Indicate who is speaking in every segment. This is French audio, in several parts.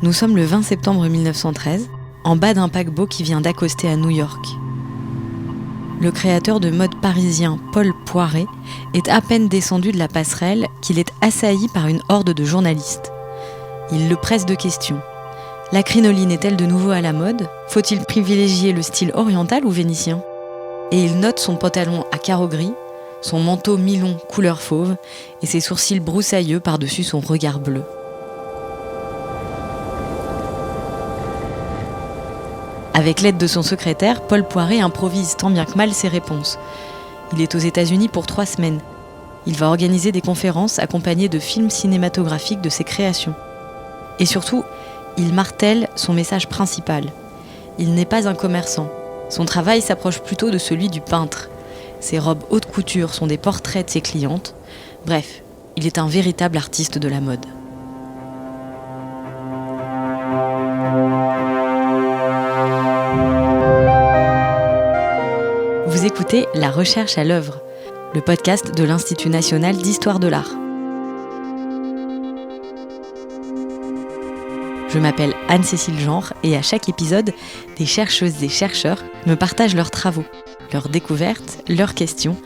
Speaker 1: Nous sommes le 20 septembre 1913, en bas d'un paquebot qui vient d'accoster à New York. Le créateur de mode parisien Paul Poiret est à peine descendu de la passerelle qu'il est assailli par une horde de journalistes. Il le presse de questions. La crinoline est-elle de nouveau à la mode ? Faut-il privilégier le style oriental ou vénitien ? Et il note son pantalon à carreaux gris, son manteau mi-long couleur fauve et ses sourcils broussailleux par-dessus son regard bleu. Avec l'aide de son secrétaire, Paul Poiret improvise tant bien que mal ses réponses. Il est aux États-Unis pour 3 semaines. Il va organiser des conférences accompagnées de films cinématographiques de ses créations. Et surtout, il martèle son message principal. Il n'est pas un commerçant. Son travail s'approche plutôt de celui du peintre. Ses robes haute couture sont des portraits de ses clientes. Bref, il est un véritable artiste de la mode. Vous écoutez La Recherche à l'œuvre, le podcast de l'Institut national d'histoire de l'art. Je m'appelle Anne-Cécile Genre et à chaque épisode, des chercheuses et chercheurs me partagent leurs travaux, leurs découvertes, leurs questions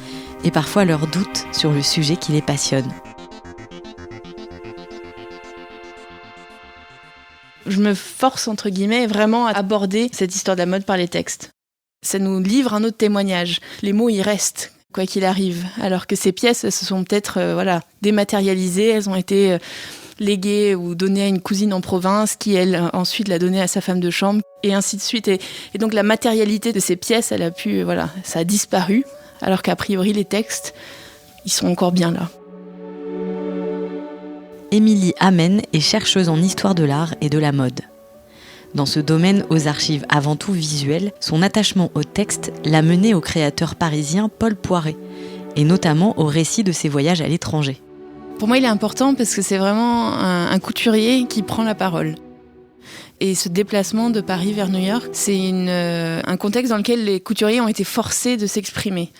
Speaker 1: et parfois leurs doutes sur le sujet qui les passionne.
Speaker 2: Je me force, entre guillemets, vraiment à aborder cette histoire de la mode par les textes. Ça nous livre un autre témoignage. Les mots, ils restent, quoi qu'il arrive. Alors que ces pièces, elles se sont peut-être dématérialisées, elles ont été léguée ou donnée à une cousine en province qui, elle, ensuite l'a donnée à sa femme de chambre, et ainsi de suite. Et donc la matérialité de ces pièces, ça a disparu, alors qu'a priori les textes, ils sont encore bien là.
Speaker 1: Émilie Amen est chercheuse en histoire de l'art et de la mode. Dans ce domaine aux archives avant tout visuelles, son attachement au texte l'a menée au créateur parisien Paul Poiret, et notamment au récit de ses voyages à l'étranger.
Speaker 2: Pour moi, il est important parce que c'est vraiment un couturier qui prend la parole. Et ce déplacement de Paris vers New York, c'est un contexte dans lequel les couturiers ont été forcés de s'exprimer.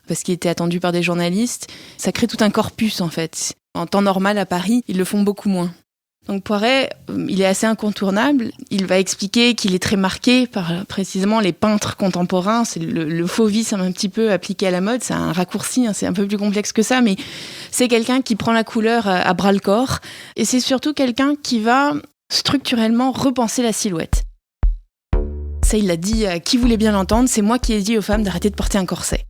Speaker 2: Parce qu'il était attendu par des journalistes. Ça crée tout un corpus, en fait. En temps normal, à Paris, ils le font beaucoup moins. Donc Poiret, il est assez incontournable. Il va expliquer qu'il est très marqué par précisément les peintres contemporains. C'est le fauvisme un petit peu appliqué à la mode. C'est un raccourci, c'est un peu plus complexe que ça, mais c'est quelqu'un qui prend la couleur à bras-le-corps. Et c'est surtout quelqu'un qui va structurellement repenser la silhouette. Ça, il l'a dit à qui voulait bien l'entendre. C'est moi qui ai dit aux femmes d'arrêter de porter un corset.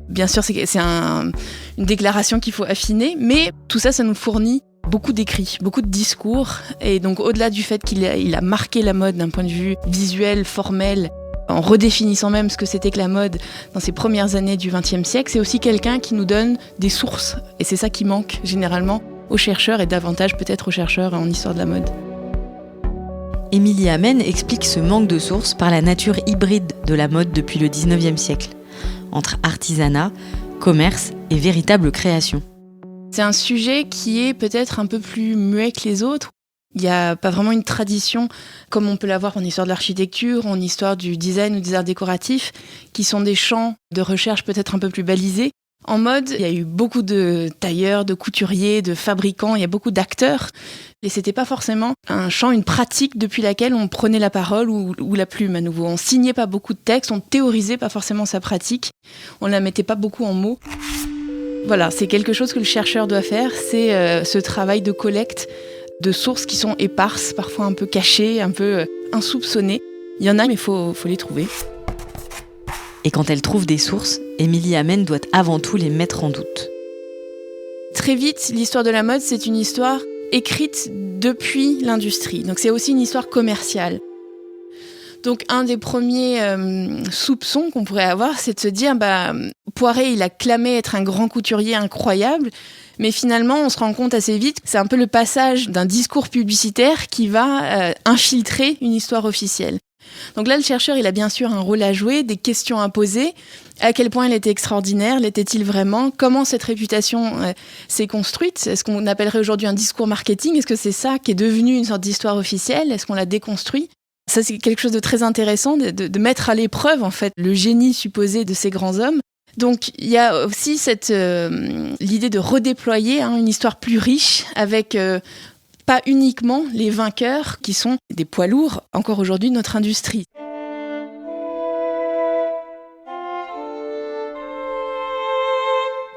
Speaker 2: Bien sûr, c'est une déclaration qu'il faut affiner, mais tout ça, ça nous fournit beaucoup d'écrits, beaucoup de discours. Et donc, au-delà du fait qu'il a marqué la mode d'un point de vue visuel, formel, en redéfinissant même ce que c'était que la mode dans ces premières années du XXe siècle, c'est aussi quelqu'un qui nous donne des sources. Et c'est ça qui manque généralement aux chercheurs et davantage peut-être aux chercheurs en histoire de la mode.
Speaker 1: Émilie Amen explique ce manque de sources par la nature hybride de la mode depuis le XIXe siècle, entre artisanat, commerce et véritable création.
Speaker 2: C'est un sujet qui est peut-être un peu plus muet que les autres. Il n'y a pas vraiment une tradition, comme on peut l'avoir en histoire de l'architecture, en histoire du design ou des arts décoratifs, qui sont des champs de recherche peut-être un peu plus balisés. En mode, il y a eu beaucoup de tailleurs, de couturiers, de fabricants, il y a beaucoup d'acteurs. Et c'était pas forcément un champ, une pratique depuis laquelle on prenait la parole ou la plume à nouveau. On signait pas beaucoup de textes, on théorisait pas forcément sa pratique, on la mettait pas beaucoup en mots. Voilà, c'est quelque chose que le chercheur doit faire, c'est ce travail de collecte de sources qui sont éparses, parfois un peu cachées, un peu insoupçonnées. Il y en a, mais il faut les trouver.
Speaker 1: Et quand elle trouve des sources, Émilie Amen doit avant tout les mettre en doute.
Speaker 2: Très vite, l'histoire de la mode, c'est une histoire écrite depuis l'industrie. Donc c'est aussi une histoire commerciale. Donc un des premiers soupçons qu'on pourrait avoir, c'est de se dire Poiret, il a clamé être un grand couturier incroyable, mais finalement on se rend compte assez vite que c'est un peu le passage d'un discours publicitaire qui va infiltrer une histoire officielle. Donc là, le chercheur, il a bien sûr un rôle à jouer, des questions à poser. À quel point il était extraordinaire, l'était-il vraiment ? Comment cette réputation s'est construite ? Est-ce qu'on appellerait aujourd'hui un discours marketing ? Est-ce que c'est ça qui est devenu une sorte d'histoire officielle ? Est-ce qu'on l'a déconstruit ? Ça, c'est quelque chose de très intéressant, de mettre à l'épreuve, en fait, le génie supposé de ces grands hommes. Donc, il y a aussi l'idée de redéployer une histoire plus riche, avec pas uniquement les vainqueurs qui sont des poids lourds, encore aujourd'hui, de notre industrie.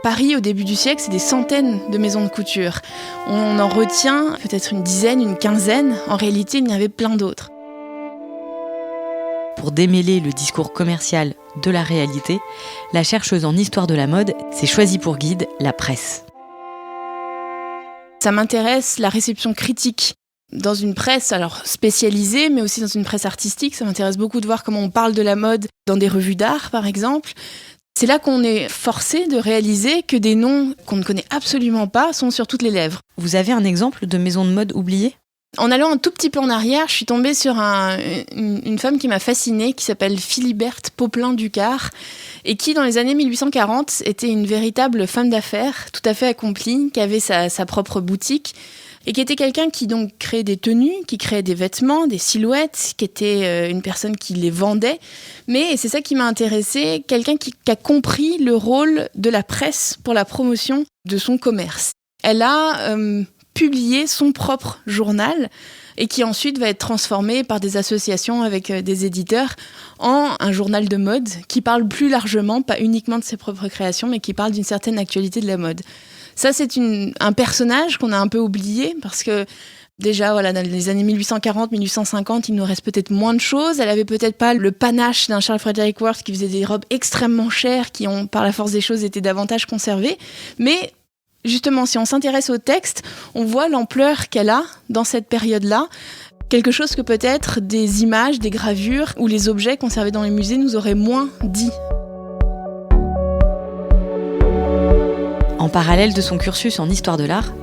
Speaker 2: Paris, au début du siècle, c'est des centaines de maisons de couture. On en retient peut-être une dizaine, une quinzaine. En réalité, il y en avait plein d'autres.
Speaker 1: Pour démêler le discours commercial de la réalité, la chercheuse en histoire de la mode s'est choisie pour guide la presse.
Speaker 2: Ça m'intéresse la réception critique dans une presse alors spécialisée, mais aussi dans une presse artistique. Ça m'intéresse beaucoup de voir comment on parle de la mode dans des revues d'art, par exemple. C'est là qu'on est forcé de réaliser que des noms qu'on ne connaît absolument pas sont sur toutes les lèvres.
Speaker 1: Vous avez un exemple de maison de mode oubliée ?
Speaker 2: En allant un tout petit peu en arrière, je suis tombée sur une femme qui m'a fascinée, qui s'appelle Philiberte Popelin-Ducart, et qui, dans les années 1840, était une véritable femme d'affaires, tout à fait accomplie, qui avait sa propre boutique, et qui était quelqu'un qui donc créait des tenues, qui créait des vêtements, des silhouettes, qui était une personne qui les vendait. Mais c'est ça qui m'a intéressée, quelqu'un qui a compris le rôle de la presse pour la promotion de son commerce. Elle a publié son propre journal et qui ensuite va être transformé par des associations avec des éditeurs en un journal de mode qui parle plus largement, pas uniquement de ses propres créations, mais qui parle d'une certaine actualité de la mode. Ça, c'est un personnage qu'on a un peu oublié parce que déjà, voilà, dans les années 1840-1850, il nous reste peut-être moins de choses. Elle avait peut-être pas le panache d'un Charles Frederick Worth qui faisait des robes extrêmement chères qui ont, par la force des choses, été davantage conservées. Mais justement, si on s'intéresse au texte, on voit l'ampleur qu'elle a dans cette période-là. Quelque chose que peut-être des images, des gravures ou les objets conservés dans les musées nous auraient moins dit.
Speaker 1: En parallèle de son cursus en histoire de l'art,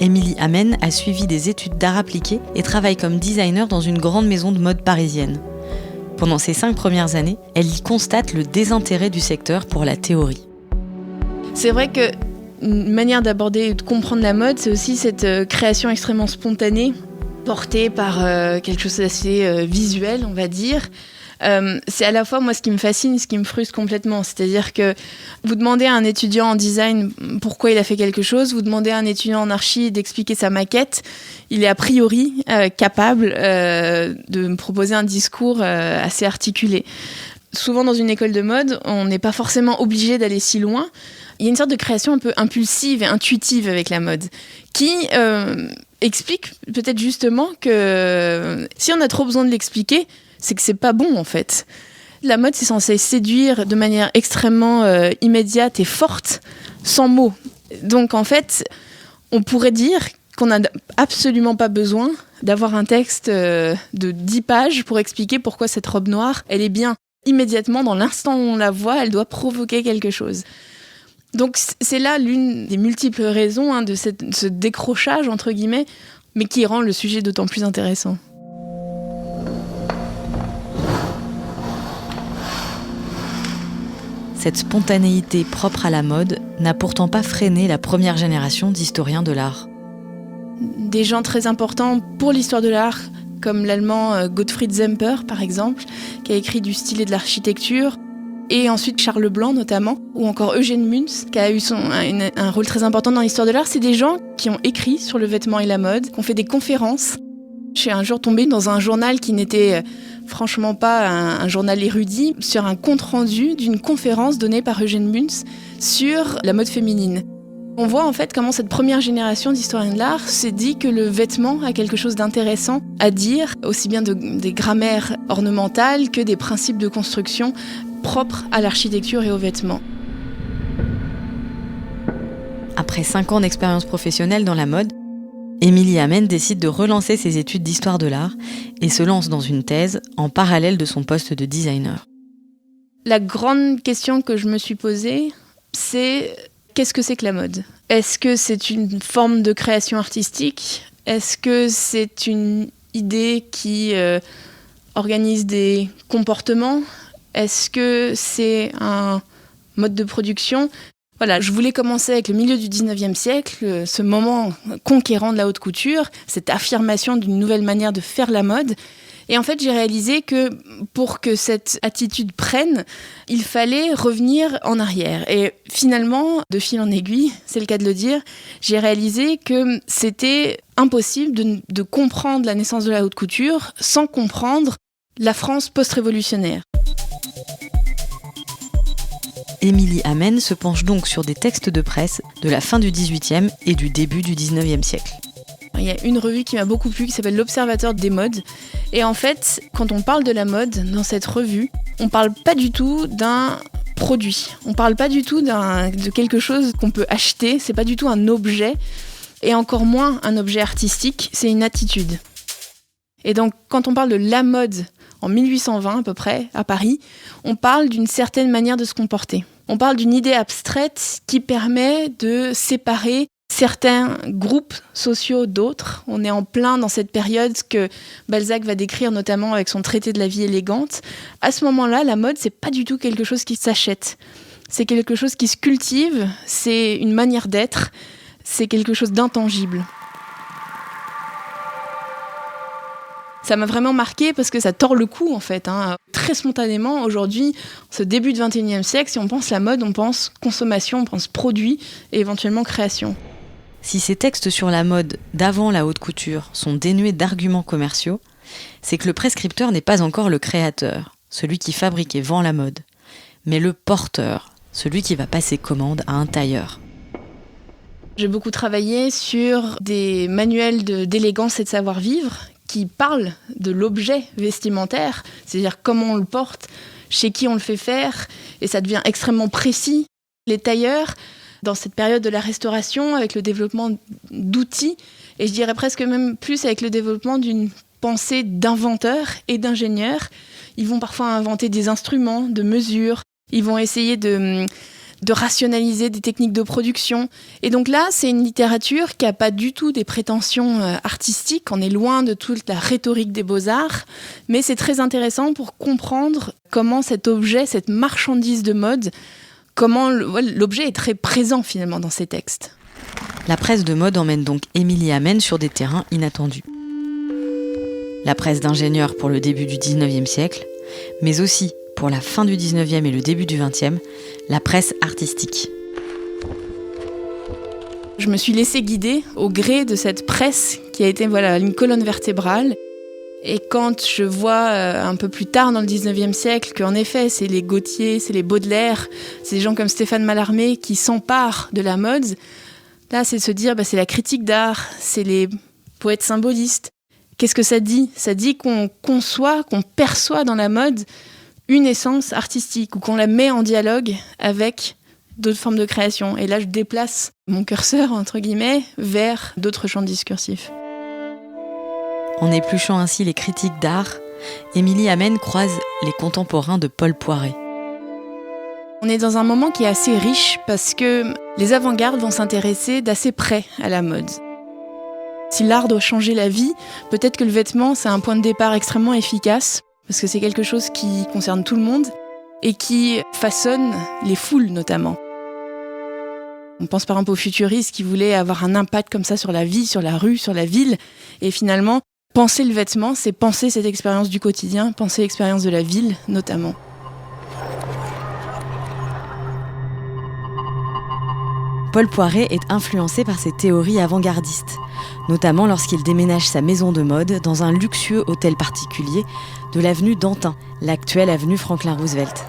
Speaker 1: Émilie Amen a suivi des études d'art appliqué et travaille comme designer dans une grande maison de mode parisienne. Pendant ses 5 premières années, elle y constate le désintérêt du secteur pour la théorie.
Speaker 2: C'est vrai que une manière d'aborder et de comprendre la mode, c'est aussi cette création extrêmement spontanée, portée par quelque chose d'assez visuel, on va dire. C'est à la fois, moi, ce qui me fascine et ce qui me frustre complètement. C'est-à-dire que vous demandez à un étudiant en design pourquoi il a fait quelque chose, vous demandez à un étudiant en archi d'expliquer sa maquette, il est a priori capable de me proposer un discours assez articulé. Souvent, dans une école de mode, on n'est pas forcément obligé d'aller si loin. Il y a une sorte de création un peu impulsive et intuitive avec la mode, qui explique peut-être justement que si on a trop besoin de l'expliquer, c'est que c'est pas bon en fait. La mode, c'est censé séduire de manière extrêmement immédiate et forte, sans mots. Donc en fait, on pourrait dire qu'on n'a absolument pas besoin d'avoir un texte de 10 pages pour expliquer pourquoi cette robe noire, elle est bien. Immédiatement, dans l'instant où on la voit, elle doit provoquer quelque chose. Donc c'est là l'une des multiples raisons de ce décrochage, entre guillemets, mais qui rend le sujet d'autant plus intéressant.
Speaker 1: Cette spontanéité propre à la mode n'a pourtant pas freiné la première génération d'historiens de l'art.
Speaker 2: Des gens très importants pour l'histoire de l'art, comme l'allemand Gottfried Zemper, par exemple, qui a écrit du style et de l'architecture, et ensuite Charles Blanc notamment, ou encore Eugène Müntz, qui a eu un rôle très important dans l'histoire de l'art. C'est des gens qui ont écrit sur le vêtement et la mode, qui ont fait des conférences. Je suis un jour tombée dans un journal qui n'était franchement pas un journal érudit, sur un compte-rendu d'une conférence donnée par Eugène Müntz sur la mode féminine. On voit en fait comment cette première génération d'historiens de l'art s'est dit que le vêtement a quelque chose d'intéressant à dire, aussi bien des grammaires ornementales que des principes de construction propres à l'architecture et aux vêtements.
Speaker 1: Après 5 ans d'expérience professionnelle dans la mode, Émilie Amen décide de relancer ses études d'histoire de l'art et se lance dans une thèse en parallèle de son poste de designer.
Speaker 2: La grande question que je me suis posée, c'est qu'est-ce que c'est que la mode ? Est-ce que c'est une forme de création artistique ? Est-ce que c'est une idée qui organise des comportements ? Est-ce que c'est un mode de production ? Voilà, je voulais commencer avec le milieu du 19e siècle, ce moment conquérant de la haute couture, cette affirmation d'une nouvelle manière de faire la mode. Et en fait, j'ai réalisé que pour que cette attitude prenne, il fallait revenir en arrière. Et finalement, de fil en aiguille, c'est le cas de le dire, j'ai réalisé que c'était impossible de comprendre la naissance de la haute couture sans comprendre la France post-révolutionnaire.
Speaker 1: Émilie Amen se penche donc sur des textes de presse de la fin du XVIIIe et du début du XIXe siècle.
Speaker 2: Il y a une revue qui m'a beaucoup plu qui s'appelle l'Observateur des modes. Et en fait, quand on parle de la mode dans cette revue, on parle pas du tout d'un produit. On parle pas du tout de quelque chose qu'on peut acheter. C'est pas du tout un objet. Et encore moins un objet artistique. C'est une attitude. Et donc, quand on parle de la mode en 1820 à peu près, à Paris, on parle d'une certaine manière de se comporter. On parle d'une idée abstraite qui permet de séparer certains groupes sociaux d'autres. On est en plein dans cette période que Balzac va décrire notamment avec son traité de la vie élégante. À ce moment-là, la mode, c'est pas du tout quelque chose qui s'achète. C'est quelque chose qui se cultive, c'est une manière d'être, c'est quelque chose d'intangible. Ça m'a vraiment marqué parce que ça tord le cou en fait. Très spontanément, aujourd'hui, ce début du XXIe siècle, si on pense la mode, on pense consommation, on pense produit et éventuellement création.
Speaker 1: Si ces textes sur la mode d'avant la haute couture sont dénués d'arguments commerciaux, c'est que le prescripteur n'est pas encore le créateur, celui qui fabrique et vend la mode, mais le porteur, celui qui va passer commande à un tailleur.
Speaker 2: J'ai beaucoup travaillé sur des manuels d'élégance et de savoir-vivre qui parlent de l'objet vestimentaire, c'est-à-dire comment on le porte, chez qui on le fait faire, et ça devient extrêmement précis. Les tailleurs, dans cette période de la restauration, avec le développement d'outils, et je dirais presque même plus avec le développement d'une pensée d'inventeur et d'ingénieur, ils vont parfois inventer des instruments de mesure, ils vont essayer de rationaliser des techniques de production. Et donc là, c'est une littérature qui n'a pas du tout des prétentions artistiques. On est loin de toute la rhétorique des beaux-arts. Mais c'est très intéressant pour comprendre comment cet objet, cette marchandise de mode, comment l'objet est très présent finalement dans ces textes.
Speaker 1: La presse de mode emmène donc Émilie Amen sur des terrains inattendus. La presse d'ingénieurs pour le début du XIXe siècle, mais aussi pour la fin du XIXe et le début du XXe, la presse artistique.
Speaker 2: Je me suis laissée guider au gré de cette presse qui a été une colonne vertébrale. Et quand je vois un peu plus tard dans le XIXe siècle qu'en effet, c'est les Gautier, c'est les Baudelaire, c'est des gens comme Stéphane Mallarmé qui s'emparent de la mode, là c'est de se dire c'est la critique d'art, c'est les poètes symbolistes. Qu'est-ce que ça dit ? Ça dit qu'on conçoit, qu'on perçoit dans la mode une essence artistique ou qu'on la met en dialogue avec d'autres formes de création. Et là, je déplace mon curseur, entre guillemets, vers d'autres champs discursifs.
Speaker 1: En épluchant ainsi les critiques d'art, Émilie Amen croise les contemporains de Paul Poiret.
Speaker 2: On est dans un moment qui est assez riche parce que les avant-gardes vont s'intéresser d'assez près à la mode. Si l'art doit changer la vie, peut-être que le vêtement, c'est un point de départ extrêmement efficace parce que c'est quelque chose qui concerne tout le monde et qui façonne les foules notamment. On pense par exemple aux futuristes qui voulaient avoir un impact comme ça sur la vie, sur la rue, sur la ville. Et finalement, penser le vêtement, c'est penser cette expérience du quotidien, penser l'expérience de la ville notamment.
Speaker 1: Paul Poiret est influencé par ces théories avant-gardistes, notamment lorsqu'il déménage sa maison de mode dans un luxueux hôtel particulier de l'avenue d'Antin, l'actuelle avenue Franklin Roosevelt.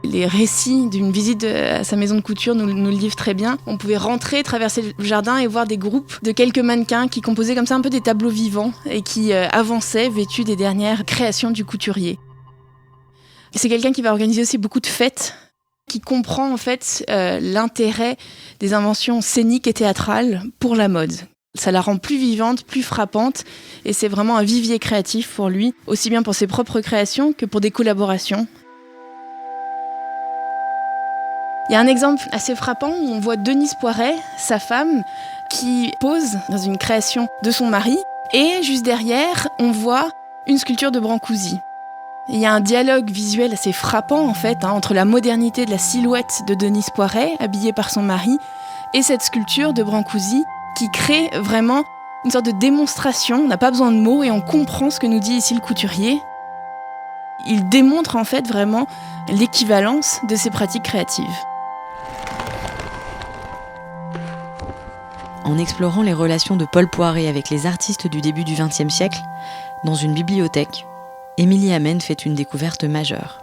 Speaker 2: Les récits d'une visite à sa maison de couture nous le livrent très bien. On pouvait rentrer, traverser le jardin et voir des groupes de quelques mannequins qui composaient comme ça un peu des tableaux vivants et qui avançaient vêtus des dernières créations du couturier. C'est quelqu'un qui va organiser aussi beaucoup de fêtes, qui comprend en fait l'intérêt des inventions scéniques et théâtrales pour la mode. Ça la rend plus vivante, plus frappante, et c'est vraiment un vivier créatif pour lui, aussi bien pour ses propres créations que pour des collaborations. Il y a un exemple assez frappant où on voit Denise Poiret, sa femme, qui pose dans une création de son mari, et juste derrière, on voit une sculpture de Brancusi. Il y a un dialogue visuel assez frappant en fait entre la modernité de la silhouette de Denise Poiret, habillée par son mari, et cette sculpture de Brancusi qui crée vraiment une sorte de démonstration. On n'a pas besoin de mots et on comprend ce que nous dit ici le couturier. Il démontre en fait vraiment l'équivalence de ces pratiques créatives.
Speaker 1: En explorant les relations de Paul Poiret avec les artistes du début du XXe siècle, dans une bibliothèque, Émilie Amen fait une découverte majeure.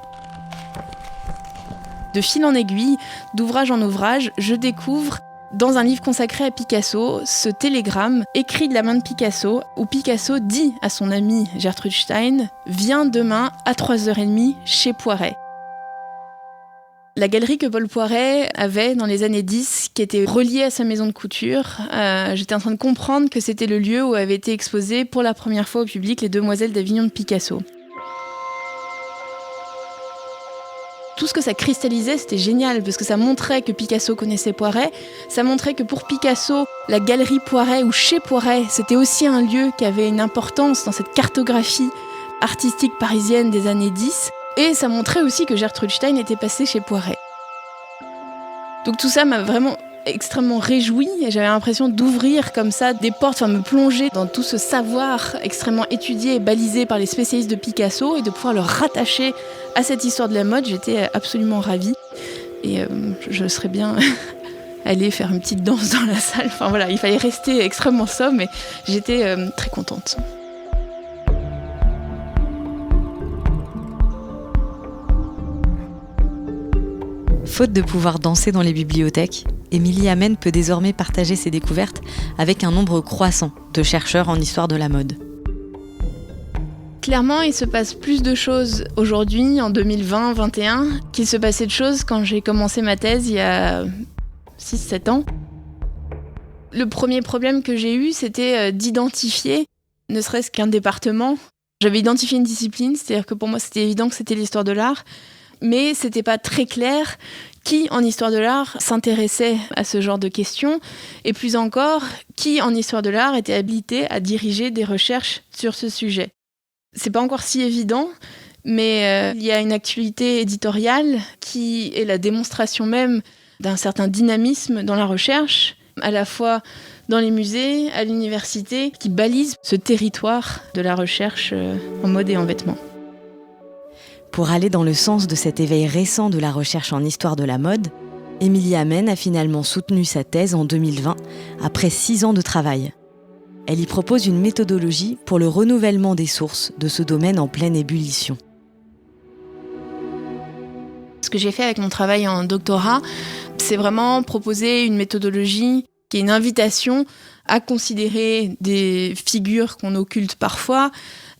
Speaker 2: De fil en aiguille, d'ouvrage en ouvrage, je découvre, dans un livre consacré à Picasso, ce télégramme écrit de la main de Picasso, où Picasso dit à son amie Gertrude Stein « Viens demain à 3h30 chez Poiret ». La galerie que Paul Poiret avait dans les années 10, qui était reliée à sa maison de couture, j'étais en train de comprendre que c'était le lieu où avaient été exposées pour la première fois au public les Demoiselles d'Avignon de Picasso. Tout ce que ça cristallisait, c'était génial, parce que ça montrait que Picasso connaissait Poiret, ça montrait que pour Picasso, la galerie Poiret ou chez Poiret, c'était aussi un lieu qui avait une importance dans cette cartographie artistique parisienne des années 10, et ça montrait aussi que Gertrude Stein était passée chez Poiret. Donc tout ça m'a vraiment extrêmement réjouie, et j'avais l'impression d'ouvrir comme ça des portes, me plonger dans tout ce savoir extrêmement étudié et balisé par les spécialistes de Picasso, et de pouvoir le rattacher à cette histoire de la mode. J'étais absolument ravie, et je serais bien allée faire une petite danse dans la salle. Enfin voilà, il fallait rester extrêmement sobre, mais j'étais très contente.
Speaker 1: Faute de pouvoir danser dans les bibliothèques, Émilie Amen peut désormais partager ses découvertes avec un nombre croissant de chercheurs en histoire de la mode.
Speaker 2: Clairement, il se passe plus de choses aujourd'hui, en 2020-2021, qu'il se passait de choses quand j'ai commencé ma thèse il y a 6-7 ans. Le premier problème que j'ai eu, c'était d'identifier, ne serait-ce qu'un département. J'avais identifié une discipline, c'est-à-dire que pour moi, c'était évident que c'était l'histoire de l'art, mais c'était pas très clair qui, en histoire de l'art, s'intéressait à ce genre de questions, et plus encore, qui, en histoire de l'art, était habilité à diriger des recherches sur ce sujet. C'est pas encore si évident, mais il y a une actualité éditoriale qui est la démonstration même d'un certain dynamisme dans la recherche, à la fois dans les musées, à l'université, qui balise ce territoire de la recherche en mode et en vêtements.
Speaker 1: Pour aller dans le sens de cet éveil récent de la recherche en histoire de la mode, Émilie Amen a finalement soutenu sa thèse en 2020, après 6 ans de travail. Elle y propose une méthodologie pour le renouvellement des sources de ce domaine en pleine ébullition.
Speaker 2: Ce que j'ai fait avec mon travail en doctorat, c'est vraiment proposer une méthodologie qui est une invitation à considérer des figures qu'on occulte parfois,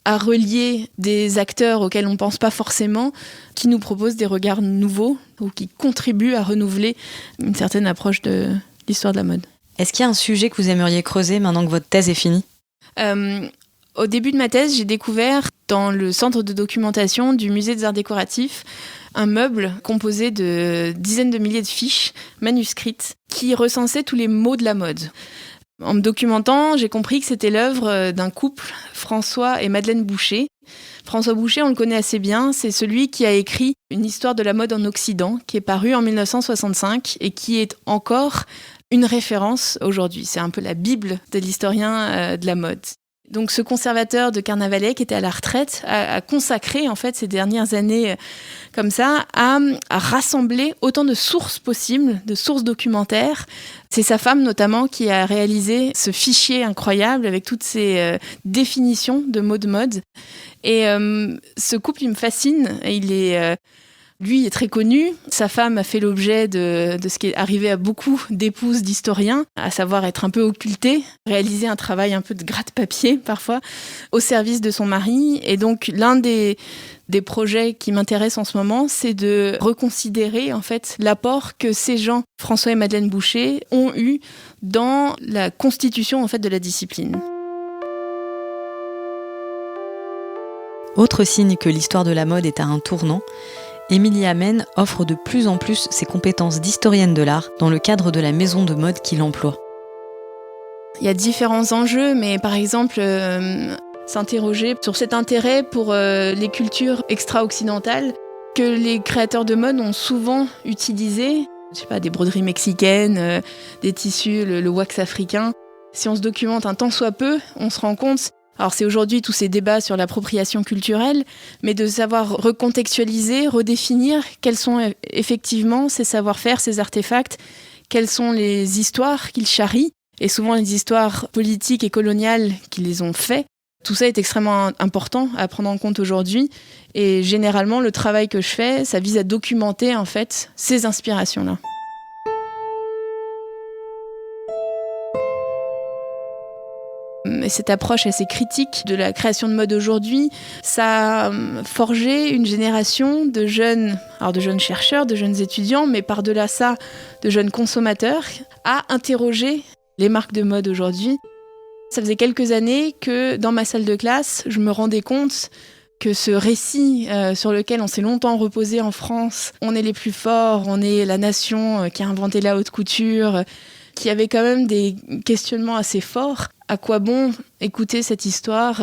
Speaker 2: à relier des acteurs auxquels on ne pense pas forcément, qui nous proposent des regards nouveaux ou qui contribuent à renouveler une certaine approche de l'histoire de la mode.
Speaker 1: Est-ce qu'il y a un sujet que vous aimeriez creuser maintenant que votre thèse est finie ?
Speaker 2: Au début de ma thèse, j'ai découvert dans le centre de documentation du musée des arts décoratifs un meuble composé de dizaines de milliers de fiches manuscrites qui recensaient tous les mots de la mode. En me documentant, j'ai compris que c'était l'œuvre d'un couple, François et Madeleine Boucher. François Boucher, on le connaît assez bien, c'est celui qui a écrit Une histoire de la mode en Occident, qui est paru en 1965 et qui est encore une référence aujourd'hui. C'est un peu la Bible de l'historien de la mode. Donc ce conservateur de Carnavalet, qui était à la retraite, a consacré en fait ces dernières années comme ça à rassembler autant de sources possibles, de sources documentaires. C'est sa femme notamment qui a réalisé ce fichier incroyable avec toutes ces définitions de mots de mode. Et ce couple, il me fascine. Lui est très connu. Sa femme a fait l'objet de ce qui est arrivé à beaucoup d'épouses d'historiens, à savoir être un peu occultée, réaliser un travail un peu de gratte-papier parfois, au service de son mari. Et donc l'un des projets qui m'intéressent en ce moment, c'est de reconsidérer en fait l'apport que ces gens, François et Madeleine Boucher, ont eu dans la constitution en fait de la discipline.
Speaker 1: Autre signe que l'histoire de la mode est à un tournant, Émilie Amen offre de plus en plus ses compétences d'historienne de l'art dans le cadre de la maison de mode qu'il emploie.
Speaker 2: Il y a différents enjeux, mais par exemple, s'interroger sur cet intérêt pour les cultures extra-occidentales que les créateurs de mode ont souvent utilisé. Je sais pas, des broderies mexicaines, des tissus, le wax africain. Si on se documente un tant soit peu, on se rend compte, alors c'est aujourd'hui tous ces débats sur l'appropriation culturelle, mais de savoir recontextualiser, redéfinir quels sont effectivement ces savoir-faire, ces artefacts, quelles sont les histoires qu'ils charrient, et souvent les histoires politiques et coloniales qui les ont faits. Tout ça est extrêmement important à prendre en compte aujourd'hui. Et généralement, le travail que je fais, ça vise à documenter en fait ces inspirations-là. Et cette approche assez critique de la création de mode aujourd'hui, ça a forgé une génération de jeunes chercheurs, de jeunes étudiants, mais par-delà ça, de jeunes consommateurs, à interroger les marques de mode aujourd'hui. Ça faisait quelques années que dans ma salle de classe, je me rendais compte que ce récit sur lequel on s'est longtemps reposé en France, on est les plus forts, on est la nation qui a inventé la haute couture, qui avait quand même des questionnements assez forts. À quoi bon écouter cette histoire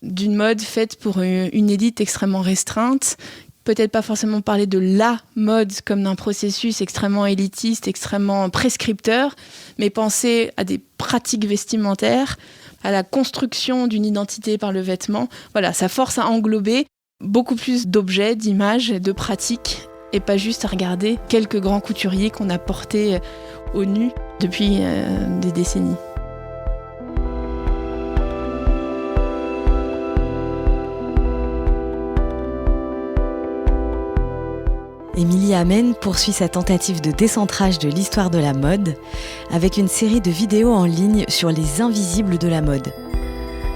Speaker 2: d'une mode faite pour une élite extrêmement restreinte ? Peut-être pas forcément parler de la mode comme d'un processus extrêmement élitiste, extrêmement prescripteur, mais penser à des pratiques vestimentaires, à la construction d'une identité par le vêtement. Voilà, ça force à englober beaucoup plus d'objets, d'images, de pratiques, et pas juste à regarder quelques grands couturiers qu'on a portés au nu depuis des décennies.
Speaker 1: Émilie Amen poursuit sa tentative de décentrage de l'histoire de la mode avec une série de vidéos en ligne sur les invisibles de la mode.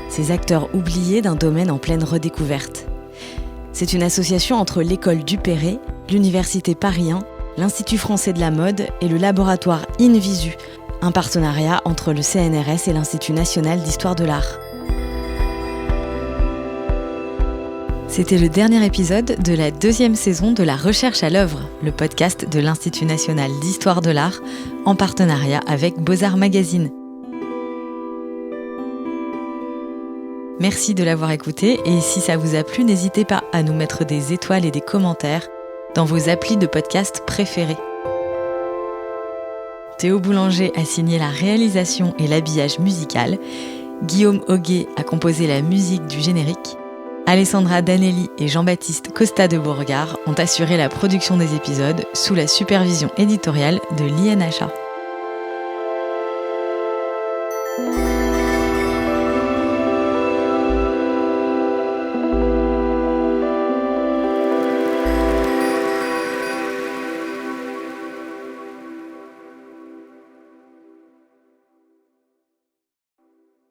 Speaker 1: Ces acteurs oubliés d'un domaine en pleine redécouverte. C'est une association entre l'école Duperré, l'université Paris 1, l'Institut français de la mode et le laboratoire InVisu, un partenariat entre le CNRS et l'Institut national d'histoire de l'art. C'était le dernier épisode de la 2e saison de La Recherche à l'œuvre, le podcast de l'Institut national d'histoire de l'art, en partenariat avec Beaux-Arts Magazine. Merci de l'avoir écouté et si ça vous a plu, n'hésitez pas à nous mettre des étoiles et des commentaires dans vos applis de podcast préférés. Théo Boulanger a signé la réalisation et l'habillage musical, Guillaume Auguet a composé la musique du générique, Alessandra Danelli et Jean-Baptiste Costa de Beauregard ont assuré la production des épisodes sous la supervision éditoriale de l'INHA.